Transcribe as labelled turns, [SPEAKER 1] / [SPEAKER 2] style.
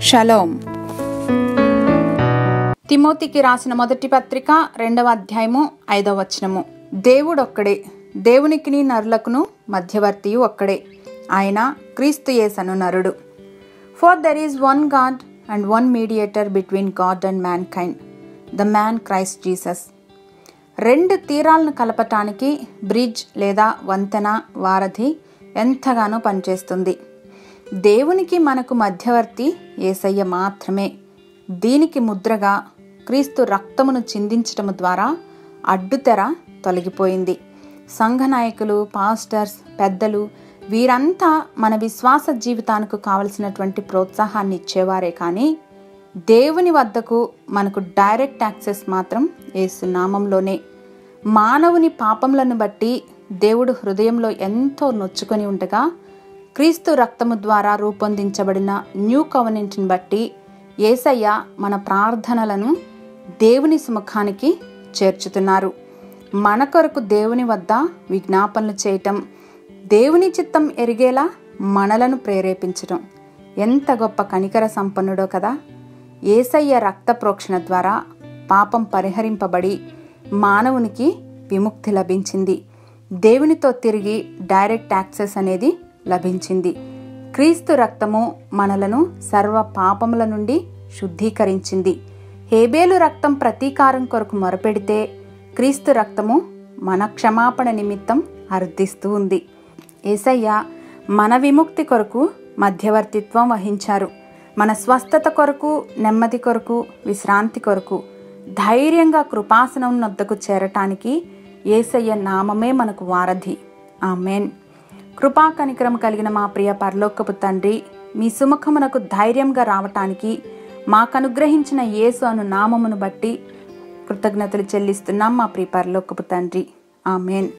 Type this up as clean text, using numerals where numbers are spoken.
[SPEAKER 1] Shalom. తిమోతికి రాసిన మొదటి పత్రిక 2వ అధ్యాయము 5వ వచనము. దేవుడొక్కడే, దేవునికిని నరులకును మధ్యవర్తియు ఒక్కడే, ఆయన క్రీస్తు యేసను నరుడు. For there is one God and one mediator between God and mankind, the man Christ Jesus. 2 తీరాలను కలపటానికి bridge లేదా వంతెన, వారధి ఎంతగానో పనిచేస్తుంది. దేవునికి మనకు మధ్యవర్తి యేసయ్య మాత్రమే. దీనికి ముద్రగా క్రీస్తు రక్తమును చిందించటము ద్వారా అడ్డుతెర తొలగిపోయింది. సంఘ నాయకులు, పాస్టర్స్, పెద్దలు వీరంతా మన విశ్వాస జీవితానికి కావలసినటువంటి ప్రోత్సాహాన్ని ఇచ్చేవారే, కానీ దేవుని వద్దకు మనకు డైరెక్ట్ యాక్సెస్ మాత్రం యేసు నామంలోనే. మానవుని పాపములను బట్టి దేవుడు హృదయంలో ఎంతో నొచ్చుకొని ఉండగా, క్రీస్తు రక్తము ద్వారా రూపొందించబడిన న్యూ కవెనెంట్ని బట్టి యేసయ్య మన ప్రార్థనలను దేవుని సుముఖానికి చేర్చుతున్నారు. మన కొరకు దేవుని వద్ద విజ్ఞాపనలు చేయటం, దేవుని చిత్తం ఎరిగేలా మనలను ప్రేరేపించటం ఎంత గొప్ప కనికర సంపన్నుడో కదా. యేసయ్య రక్త ప్రోక్షణ ద్వారా పాపం పరిహరింపబడి మానవునికి విముక్తి లభించింది. దేవునితో తిరిగి డైరెక్ట్ యాక్సెస్ అనేది లభించింది. క్రీస్తు రక్తము మనలను సర్వ పాపముల నుండి శుద్ధీకరించింది. హేబేలు రక్తం ప్రతీకారం కొరకు మొరపెడితే, క్రీస్తు రక్తము మన క్షమాపణ నిమిత్తం అర్థిస్తూ ఉంది. యేసయ్య మన విముక్తి కొరకు మధ్యవర్తిత్వం వహించారు. మన స్వస్థత కొరకు, నెమ్మది కొరకు, విశ్రాంతి కొరకు ధైర్యంగా కృపాసనం వద్దకు చేరటానికి యేసయ్య నామమే మనకు వారధి. ఆమేన్. కృపా కనికరం కలిగిన మా ప్రియ పరలోకపు తండ్రి, మీ సుముఖమునకు ధైర్యంగా రావటానికి మాకు అనుగ్రహించిన యేసు అను నామమును బట్టి కృతజ్ఞతలు చెల్లిస్తున్నాం మా ప్రియ పరలోకపు తండ్రి. ఆమేన్.